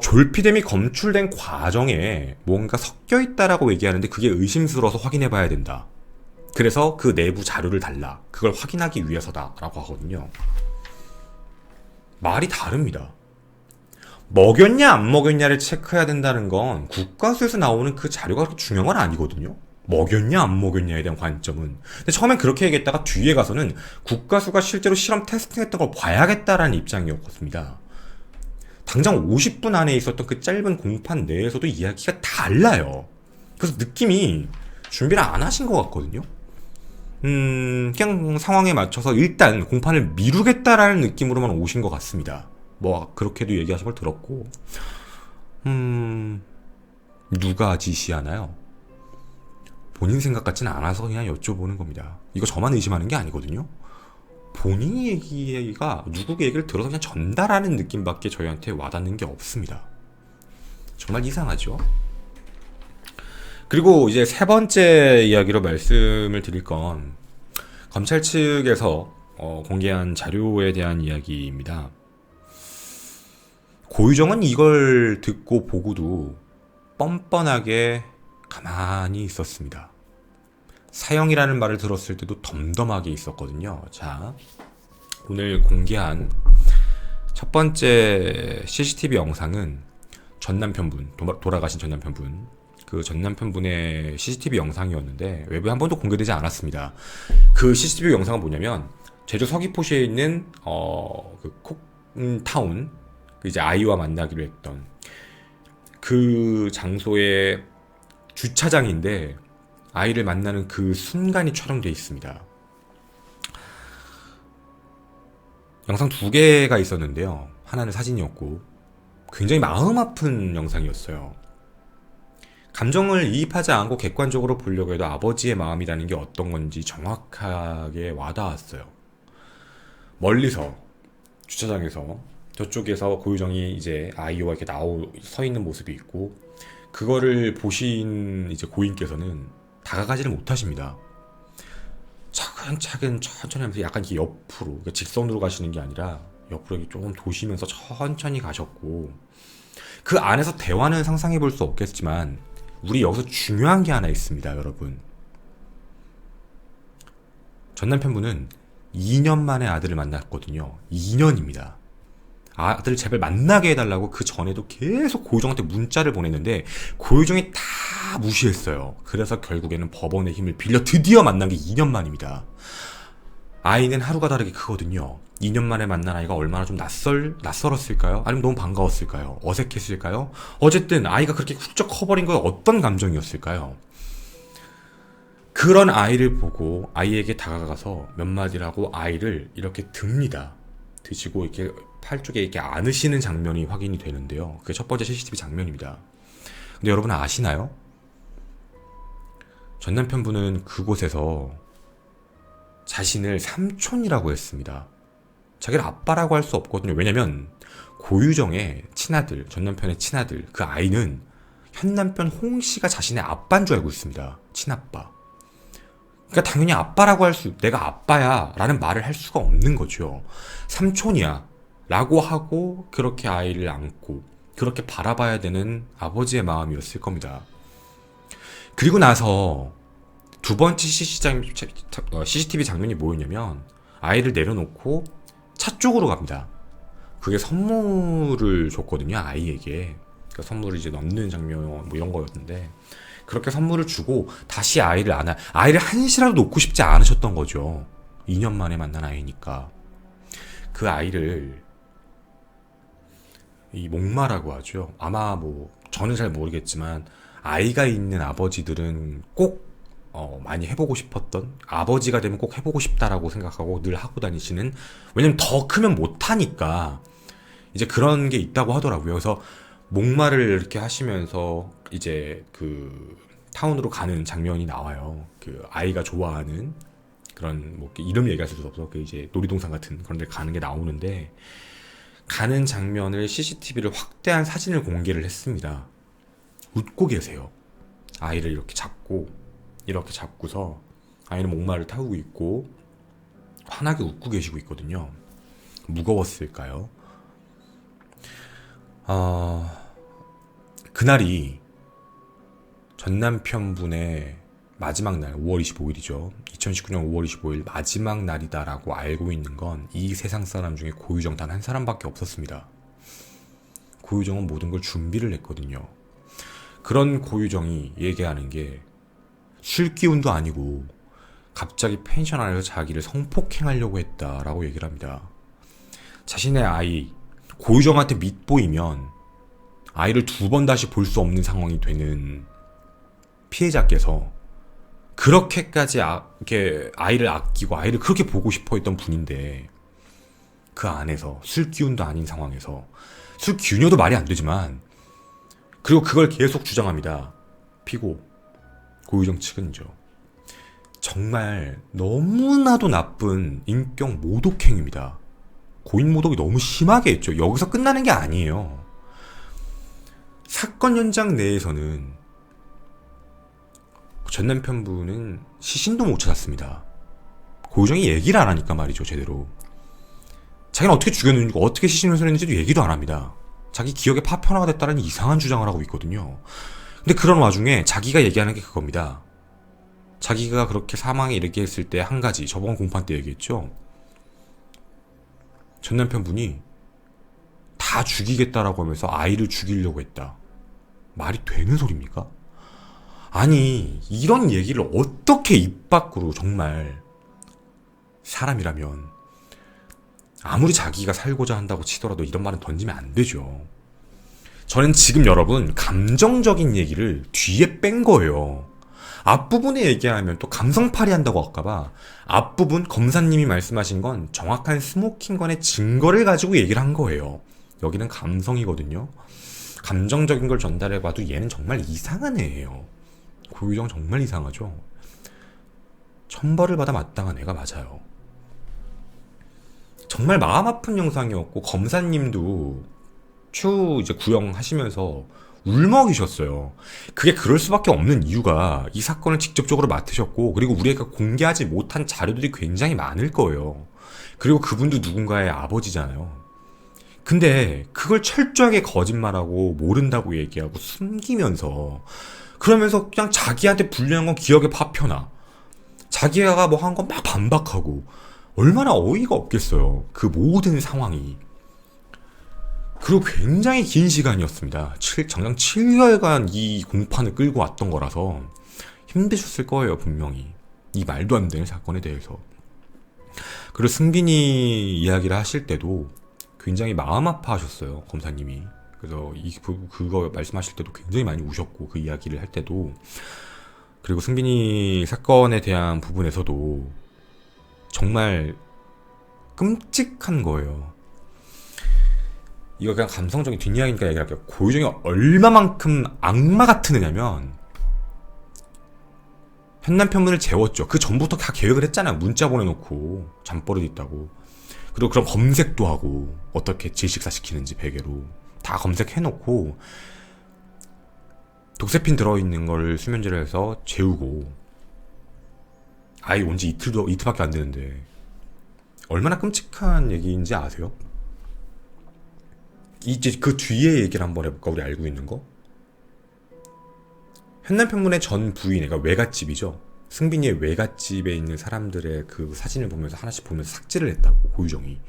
졸피뎀이 검출된 과정에 뭔가 섞여 있다라고 얘기하는데 그게 의심스러워서 확인해 봐야 된다. 그래서 그 내부 자료를 달라. 그걸 확인하기 위해서다 라고 하거든요. 말이 다릅니다. 먹였냐 안 먹였냐를 체크해야 된다는 건 국가수에서 나오는 그 자료가 그렇게 중요한 건 아니거든요. 먹였냐 안 먹였냐에 대한 관점은. 근데 처음엔 그렇게 얘기했다가 뒤에 가서는 국가수가 실제로 실험 테스팅했던 걸 봐야겠다라는 입장이었습니다. 당장 50분 안에 있었던 그 짧은 공판 내에서도 이야기가 달라요. 그래서 느낌이 준비를 안 하신 것 같거든요. 그냥 상황에 맞춰서 일단 공판을 미루겠다라는 느낌으로만 오신 것 같습니다. 뭐 그렇게도 얘기하신 걸 들었고, 누가 지시하나요? 본인 생각 같지는 않아서 그냥 여쭤보는 겁니다. 이거 저만 의심하는 게 아니거든요. 본인 얘기가 누구의 얘기를 들어서 그냥 전달하는 느낌밖에 저희한테 와닿는 게 없습니다. 정말 이상하죠? 그리고 이제 세 번째 이야기로 말씀을 드릴 건 검찰 측에서 공개한 자료에 대한 이야기입니다. 고유정은 이걸 듣고 보고도 뻔뻔하게 가만히 있었습니다. 사형이라는 말을 들었을 때도 덤덤하게 있었거든요. 자, 오늘 공개한 첫 번째 CCTV 영상은 전 남편분, 돌아가신 전 남편분, 그 전 남편분의 CCTV 영상이었는데 외부에 한 번도 공개되지 않았습니다. 그 CCTV 영상은 뭐냐면 제주 서귀포시에 있는 그 콕타운, 이제 아이와 만나기로 했던 그 장소의 주차장인데 아이를 만나는 그 순간이 촬영되어 있습니다. 영상 두 개가 있었는데요. 하나는 사진이었고 굉장히 마음 아픈 영상이었어요. 감정을 이입하지 않고 객관적으로 보려고 해도 아버지의 마음이라는 게 어떤 건지 정확하게 와닿았어요. 멀리서 주차장에서 저쪽에서 고유정이 이제 아이와 이렇게 서 있는 모습이 있고, 그거를 보신 이제 고인께서는 다가가지를 못하십니다. 차근차근 천천히 하면서 약간 이렇게 옆으로, 그러니까 직선으로 가시는 게 아니라 옆으로 이렇게 조금 도시면서 천천히 가셨고, 그 안에서 대화는 상상해 볼 수 없겠지만 우리 여기서 중요한 게 하나 있습니다, 여러분. 전 남편분은 2년 만에 아들을 만났거든요. 2년입니다. 아들 제발 만나게 해달라고 그 전에도 계속 고유정한테 문자를 보냈는데 고유정이 다 무시했어요. 그래서 결국에는 법원의 힘을 빌려 드디어 만난 게 2년 만입니다. 아이는 하루가 다르게 크거든요. 2년 만에 만난 아이가 얼마나 좀 낯설었을까요? 아니면 너무 반가웠을까요? 어색했을까요? 어쨌든 아이가 그렇게 훌쩍 커버린 건 어떤 감정이었을까요? 그런 아이를 보고 아이에게 다가가서 몇 마디를 하고 아이를 이렇게 듭니다. 드시고 이렇게 팔 쪽에 이렇게 안으시는 장면이 확인이 되는데요. 그게 첫 번째 CCTV 장면입니다. 근데 여러분 아시나요? 전 남편분은 그곳에서 자신을 삼촌이라고 했습니다. 자기를 아빠라고 할 수 없거든요. 왜냐면 고유정의 친아들, 전 남편의 친아들, 그 아이는 현 남편 홍 씨가 자신의 아빠인 줄 알고 있습니다. 친아빠. 그러니까 당연히 아빠라고 내가 아빠야 라는 말을 할 수가 없는 거죠. 삼촌이야 라고 하고 그렇게 아이를 안고 그렇게 바라봐야 되는 아버지의 마음이었을 겁니다. 그리고 나서 두 번째 CCTV 장면이 뭐였냐면 아이를 내려놓고 차 쪽으로 갑니다. 그게 선물을 줬거든요, 아이에게. 그러니까 선물을 이제 넣는 장면 뭐 이런 거였는데, 그렇게 선물을 주고 다시 아이를 아이를 한시라도 놓고 싶지 않으셨던 거죠. 2년 만에 만난 아이니까. 그 아이를 이 목마라고 하죠. 아마 저는 잘 모르겠지만 아이가 있는 아버지들은 꼭 많이 해보고 싶었던, 아버지가 되면 꼭 해보고 싶다라고 생각하고 늘 하고 다니시는, 왜냐면 더 크면 못하니까 이제 그런 게 있다고 하더라고요. 그래서 목마를 이렇게 하시면서 이제 그 타운으로 가는 장면이 나와요. 그 아이가 좋아하는 그런 이름 얘기할 수도 없어. 그 이제 놀이동산 같은 그런 데 가는 게 나오는데, 가는 장면을 CCTV를 확대한 사진을 공개를 했습니다. 웃고 계세요. 아이를 이렇게 잡고서 아이는 목마를 타고 있고 환하게 웃고 계시고 있거든요. 무거웠을까요? 그날이 전 남편분의 마지막 날, 5월 25일이죠. 2019년 5월 25일 마지막 날이다라고 알고 있는 건 이 세상 사람 중에 고유정 단 한 사람밖에 없었습니다. 고유정은 모든 걸 준비를 했거든요. 그런 고유정이 얘기하는 게 술 기운도 아니고 갑자기 펜션 안에서 자기를 성폭행하려고 했다라고 얘기를 합니다. 자신의 아이, 고유정한테 밑보이면 아이를 두 번 다시 볼 수 없는 상황이 되는 피해자께서 그렇게까지 이렇게 아이를 아끼고 아이를 그렇게 보고 싶어 했던 분인데, 그 안에서 술 기운도 아닌 상황에서, 술 기운이어도 말이 안 되지만, 그리고 그걸 계속 주장합니다. 고유정 측은요. 정말 너무나도 나쁜 인격 모독행위입니다. 고인 모독이 너무 심하게 했죠. 여기서 끝나는 게 아니에요. 사건 현장 내에서는 전 남편분은 시신도 못 찾았습니다. 고유정이 얘기를 안 하니까 말이죠, 제대로. 자기는 어떻게 죽였는지, 어떻게 시신을 훼손했는지도 얘기도 안 합니다. 자기 기억에 파편화가 됐다는 이상한 주장을 하고 있거든요. 근데 그런 와중에 자기가 얘기하는 게 그겁니다. 자기가 그렇게 사망에 이르게 했을 때 한 가지, 저번 공판 때 얘기했죠. 전 남편분이 다 죽이겠다라고 하면서 아이를 죽이려고 했다. 말이 되는 소리입니까? 아니, 이런 얘기를 어떻게 입 밖으로, 정말 사람이라면 아무리 자기가 살고자 한다고 치더라도 이런 말은 던지면 안 되죠. 저는 지금 여러분 감정적인 얘기를 뒤에 뺀 거예요. 앞부분에 얘기하면 또 감성팔이 한다고 할까봐 앞부분 검사님이 말씀하신 건 정확한 스모킹건의 증거를 가지고 얘기를 한 거예요. 여기는 감성이거든요. 감정적인 걸 전달해봐도 얘는 정말 이상한 애예요. 고유정 정말 이상하죠. 천벌을 받아 마땅한 애가 맞아요. 정말 마음 아픈 영상이었고, 검사님도 추 이제 구형하시면서 울먹이셨어요. 그게 그럴 수밖에 없는 이유가 이 사건을 직접적으로 맡으셨고, 그리고 우리가 공개하지 못한 자료들이 굉장히 많을 거예요. 그리고 그분도 누군가의 아버지잖아요. 근데 그걸 철저하게 거짓말하고 모른다고 얘기하고 숨기면서, 그러면서 그냥 자기한테 불리한 건 기억에 파편화, 자기가 뭐 한 건 막 반박하고, 얼마나 어이가 없겠어요. 그 모든 상황이. 그리고 굉장히 긴 시간이었습니다. 장장 7개월간 이 공판을 끌고 왔던 거라서 힘드셨을 거예요, 분명히. 이 말도 안 되는 사건에 대해서. 그리고 승빈이 이야기를 하실 때도 굉장히 마음 아파하셨어요, 검사님이. 그래서 그거 말씀하실 때도 굉장히 많이 우셨고, 그 이야기를 할 때도. 그리고 승빈이 사건에 대한 부분에서도 정말 끔찍한 거예요. 이거 그냥 감성적인 뒷이야기니까 얘기할게요. 고유정이 얼마만큼 악마 같은 애냐면, 현남편문을 재웠죠. 그 전부터 다 계획을 했잖아요. 문자 보내놓고 잠버릇 있다고. 그리고 그런 검색도 하고, 어떻게 질식사 시키는지 베개로 다 검색해놓고 독세핀 들어있는 걸 수면제를 해서 재우고, 아이 온지 이틀밖에 안 되는데 얼마나 끔찍한 얘기인지 아세요? 이제 그 뒤에 얘기를 한번 해볼까? 우리 알고 있는 거. 현남편문의 전 부인, 그러니까 외갓집이죠. 승빈이의 외갓집에 있는 사람들의 그 사진을 보면서 하나씩 보면서 삭제를 했다고, 고유정이.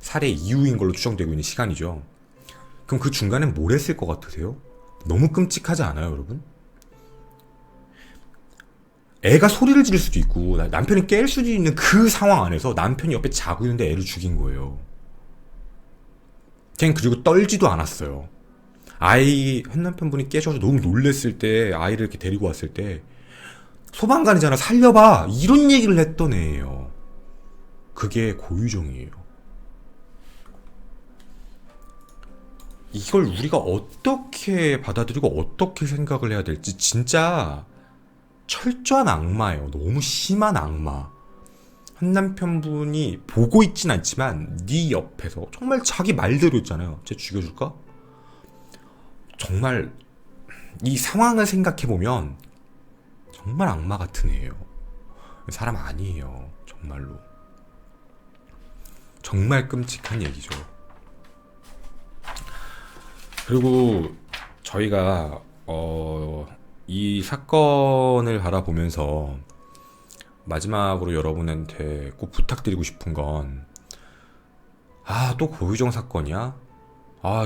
살해 이후인 걸로 추정되고 있는 시간이죠. 그럼 그 중간엔 뭘 했을 것 같으세요? 너무 끔찍하지 않아요, 여러분? 애가 소리를 지를 수도 있고 남편이 깰 수도 있는 그 상황 안에서 남편이 옆에 자고 있는데 애를 죽인 거예요. 그냥 그리고 떨지도 않았어요. 아이 현남편분이 깨져서 너무 놀랬을 때, 아이를 이렇게 데리고 왔을 때 소방관이잖아, 살려봐, 이런 얘기를 했던 애예요. 그게 고유정이에요. 이걸 우리가 어떻게 받아들이고 어떻게 생각을 해야 될지 진짜 철저한 악마예요. 너무 심한 악마. 한 남편분이 보고 있진 않지만 네 옆에서 정말 자기 말대로 있잖아요. 쟤 죽여줄까? 정말 이 상황을 생각해보면 정말 악마 같은 애예요. 사람 아니에요. 정말로. 정말 끔찍한 얘기죠. 그리고 저희가 이 사건을 바라보면서 마지막으로 여러분한테 꼭 부탁드리고 싶은 건, 또 고유정 사건이야?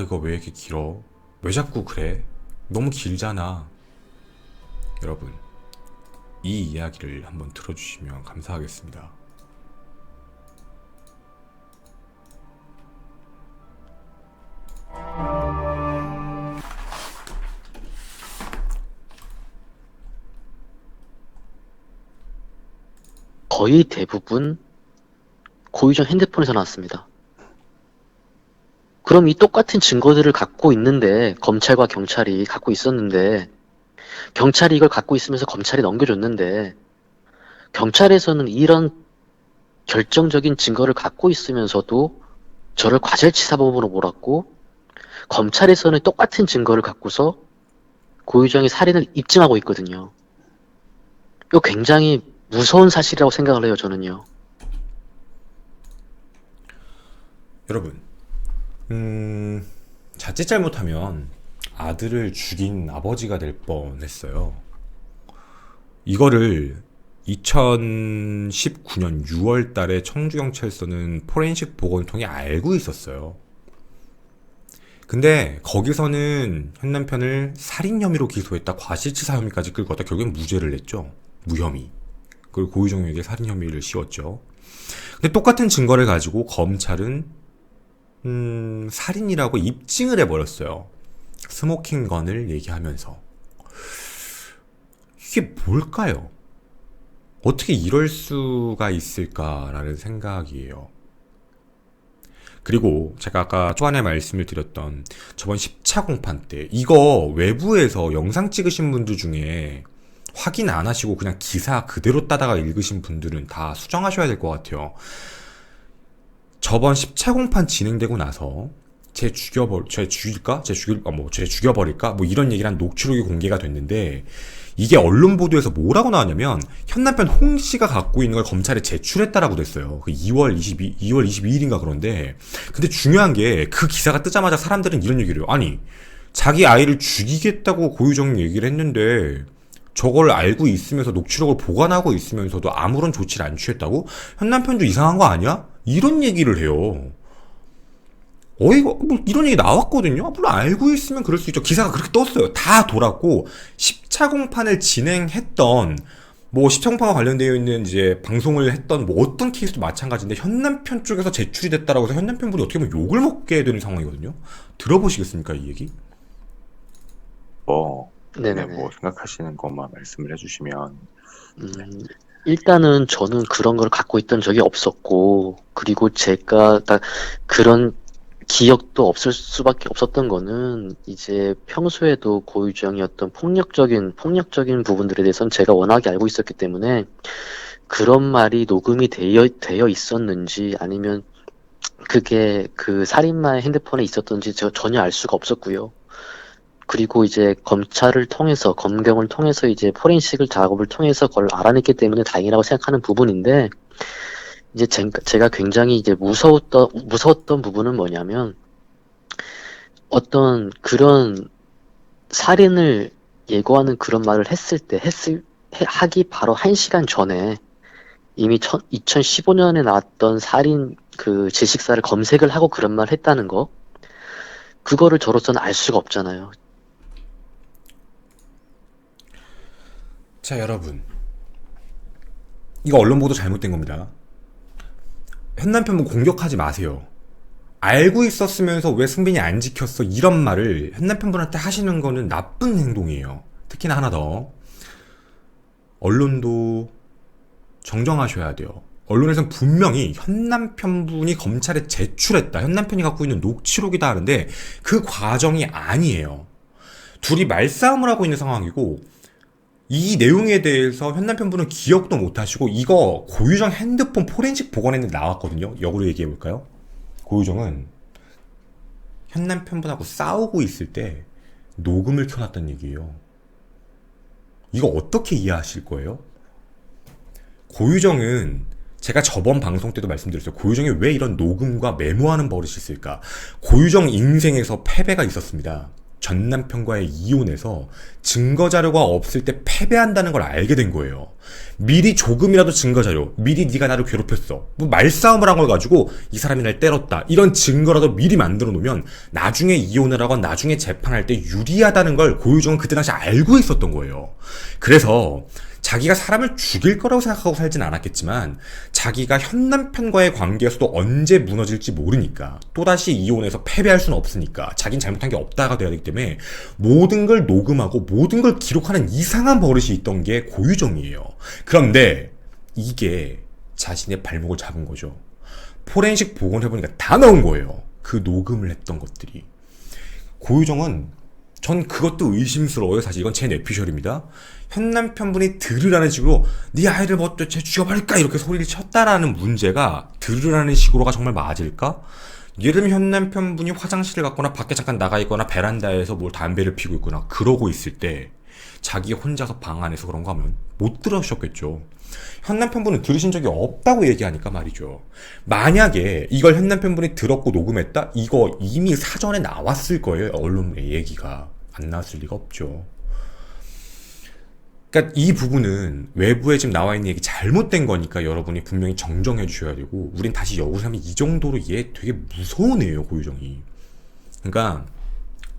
이거 왜 이렇게 길어? 왜 자꾸 그래? 너무 길잖아. 여러분, 이 이야기를 한번 들어주시면 감사하겠습니다. 거의 대부분 고유정 핸드폰에서 나왔습니다. 그럼 이 똑같은 증거들을 갖고 있는데, 검찰과 경찰이 갖고 있었는데, 경찰이 이걸 갖고 있으면서 검찰이 넘겨줬는데, 경찰에서는 이런 결정적인 증거를 갖고 있으면서도 저를 과실치사범으로 몰았고, 검찰에서는 똑같은 증거를 갖고서 고유정이 살인을 입증하고 있거든요. 이거 굉장히 무서운 사실이라고 생각을 해요, 저는요. 여러분, 자칫 잘못하면 아들을 죽인 아버지가 될 뻔했어요. 이거를 2019년 6월 달에 청주경찰서는 포렌식 보고를 통해 알고 있었어요. 근데 거기서는 현 남편을 살인 혐의로 기소했다, 과실치사 혐의까지 끌고 왔다, 결국엔 무죄를 냈죠. 무혐의. 그리고 고유정에게 살인 혐의를 씌웠죠. 근데 똑같은 증거를 가지고 검찰은 살인이라고 입증을 해버렸어요. 스모킹건을 얘기하면서. 이게 뭘까요? 어떻게 이럴 수가 있을까라는 생각이에요. 그리고 제가 아까 초반에 말씀을 드렸던 저번 10차 공판 때 이거 외부에서 영상 찍으신 분들 중에 확인 안 하시고 그냥 기사 그대로 따다가 읽으신 분들은 다 수정하셔야 될 것 같아요. 저번 10차 공판 진행되고 나서 제 죽여버릴까? 뭐 이런 얘기란 녹취록이 공개가 됐는데 이게 언론 보도에서 뭐라고 나왔냐면 현남편 홍 씨가 갖고 있는 걸 검찰에 제출했다라고 됐어요. 그 2월 22일인가 그런데 근데 중요한 게 그 기사가 뜨자마자 사람들은 이런 얘기를 해요. 아니 자기 아이를 죽이겠다고 고유정이 얘기를 했는데 저걸 알고 있으면서 녹취록을 보관하고 있으면서도 아무런 조치를 안 취했다고? 현남편도 이상한 거 아니야? 이런 얘기를 해요. 어이가, 뭐, 이런 얘기 나왔거든요? 물론 알고 있으면 그럴 수 있죠. 기사가 그렇게 떴어요. 다 돌았고, 10차 공판을 진행했던, 뭐, 10차 공판과 관련되어 있는 이제 방송을 했던 뭐 어떤 케이스도 마찬가지인데, 현남편 쪽에서 제출이 됐다라고 해서 현남편 분이 어떻게 보면 욕을 먹게 되는 상황이거든요? 들어보시겠습니까, 이 얘기? 네네네. 뭐 생각하시는 것만 말씀을 해주시면. 일단은 저는 그런 걸 갖고 있던 적이 없었고, 그리고 제가 딱 그런 기억도 없을 수밖에 없었던 거는 이제 평소에도 고유정이 어떤 폭력적인 부분들에 대해서는 제가 워낙에 알고 있었기 때문에 그런 말이 녹음이 되어 있었는지 아니면 그게 그 살인마의 핸드폰에 있었던지 제가 전혀 알 수가 없었고요. 그리고 이제 검경을 통해서 이제 포렌식을 작업을 통해서 그걸 알아냈기 때문에 다행이라고 생각하는 부분인데, 이제 제가 굉장히 이제 무서웠던 부분은 뭐냐면, 어떤 그런 살인을 예고하는 그런 말을 하기 바로 1시간 전에 이미 2015년에 나왔던 살인 그 질식사를 검색을 하고 그런 말을 했다는 거, 그거를 저로서는 알 수가 없잖아요. 자, 여러분. 이거 언론 보도 잘못된 겁니다. 현남편분 공격하지 마세요. 알고 있었으면서 왜 승빈이 안 지켰어? 이런 말을 현남편분한테 하시는 거는 나쁜 행동이에요. 특히나 하나 더. 언론도 정정하셔야 돼요. 언론에서는 분명히 현남편분이 검찰에 제출했다. 현남편이 갖고 있는 녹취록이다 하는데 그 과정이 아니에요. 둘이 말싸움을 하고 있는 상황이고 이 내용에 대해서 현남편분은 기억도 못하시고 이거 고유정 핸드폰 포렌식 복원했는데 나왔거든요. 역으로 얘기해볼까요? 고유정은 현남편분하고 싸우고 있을 때 녹음을 켜놨다는 얘기예요. 이거 어떻게 이해하실 거예요? 고유정은 제가 저번 방송 때도 말씀드렸어요. 고유정이 왜 이런 녹음과 메모하는 버릇이 있을까? 고유정 인생에서 패배가 있었습니다. 전 남편과의 이혼에서 증거자료가 없을 때 패배한다는 걸 알게 된 거예요. 미리 조금이라도 증거자료, 미리 네가 나를 괴롭혔어, 뭐 말싸움을 한 걸 가지고 이 사람이 날 때렸다, 이런 증거라도 미리 만들어 놓으면 나중에 이혼을 하건 나중에 재판할 때 유리하다는 걸 고유정은 그때 당시 알고 있었던 거예요. 그래서 자기가 사람을 죽일 거라고 생각하고 살진 않았겠지만 자기가 현남편과의 관계에서도 언제 무너질지 모르니까 또다시 이혼해서 패배할 수는 없으니까 자긴 잘못한 게 없다가 돼야 되기 때문에 모든 걸 녹음하고 모든 걸 기록하는 이상한 버릇이 있던 게 고유정이에요. 그런데 이게 자신의 발목을 잡은 거죠. 포렌식 복원해보니까 다 나온 거예요. 그 녹음을 했던 것들이. 고유정은 전 그것도 의심스러워요. 사실 이건 제 뇌피셜입니다. 현남편분이 들으라는 식으로 네 아이를 뭐 쟤 죽여버릴까 이렇게 소리를 쳤다라는 문제가 들으라는 식으로가 정말 맞을까? 예를 들면 현남편분이 화장실을 갔거나 밖에 잠깐 나가 있거나 베란다에서 뭘 담배를 피고 있거나 그러고 있을 때 자기 혼자서 방 안에서 그런 거 하면 못 들으셨겠죠. 현남편분은 들으신 적이 없다고 얘기하니까 말이죠. 만약에 이걸 현남편분이 들었고 녹음했다? 이거 이미 사전에 나왔을 거예요. 언론의 얘기가. 안 나왔을 리가 없죠. 그러니까 이 부분은 외부에 지금 나와 있는 얘기 잘못된 거니까 여러분이 분명히 정정해 주셔야 되고, 우린 다시 여기서 하면 이 정도로 얘 되게 무서운 애예요, 고유정이. 그러니까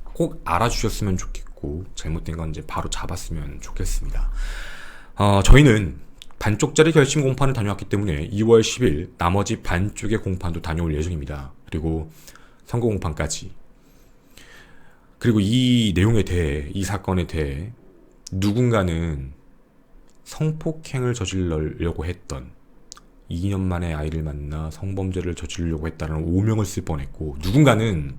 꼭 알아주셨으면 좋겠고 잘못된 건 이제 바로 잡았으면 좋겠습니다. 저희는 반쪽짜리 결심 공판을 다녀왔기 때문에 2월 10일 나머지 반쪽의 공판도 다녀올 예정입니다. 그리고 선고 공판까지. 그리고 이 내용에 대해, 이 사건에 대해 누군가는 성폭행을 저지르려고 했던 2년 만에 아이를 만나 성범죄를 저지르려고 했다는 오명을 쓸 뻔했고, 누군가는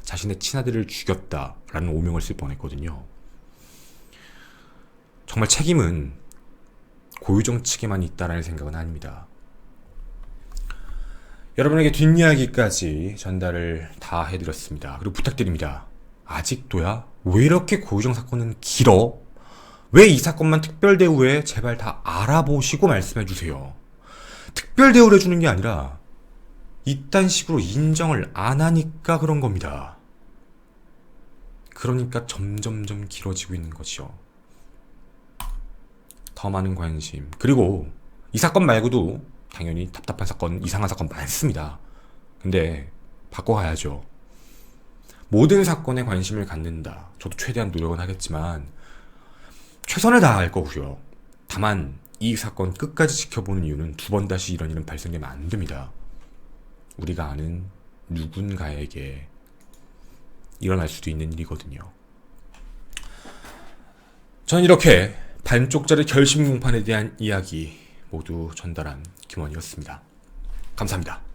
자신의 친아들을 죽였다라는 오명을 쓸 뻔했거든요. 정말 책임은 고유정 측에만 있다라는 생각은 아닙니다. 여러분에게 뒷이야기까지 전달을 다 해드렸습니다. 그리고 부탁드립니다. 아직도야? 왜 이렇게 고유정 사건은 길어? 왜 이 사건만 특별대우에 제발 다 알아보시고 말씀해주세요. 특별대우를 해주는 게 아니라 이딴 식으로 인정을 안 하니까 그런 겁니다. 그러니까 점점점 길어지고 있는 거죠. 더 많은 관심, 그리고 이 사건 말고도 당연히 답답한 사건, 이상한 사건 많습니다. 근데 바꿔가야죠. 모든 사건에 관심을 갖는다. 저도 최대한 노력은 하겠지만 최선을 다할 거고요. 다만 이 사건 끝까지 지켜보는 이유는 두 번 다시 이런 일은 발생되면 안 됩니다. 우리가 아는 누군가에게 일어날 수도 있는 일이거든요. 전 이렇게 반쪽짜리 결심 공판에 대한 이야기 모두 전달한 김원이었습니다. 감사합니다.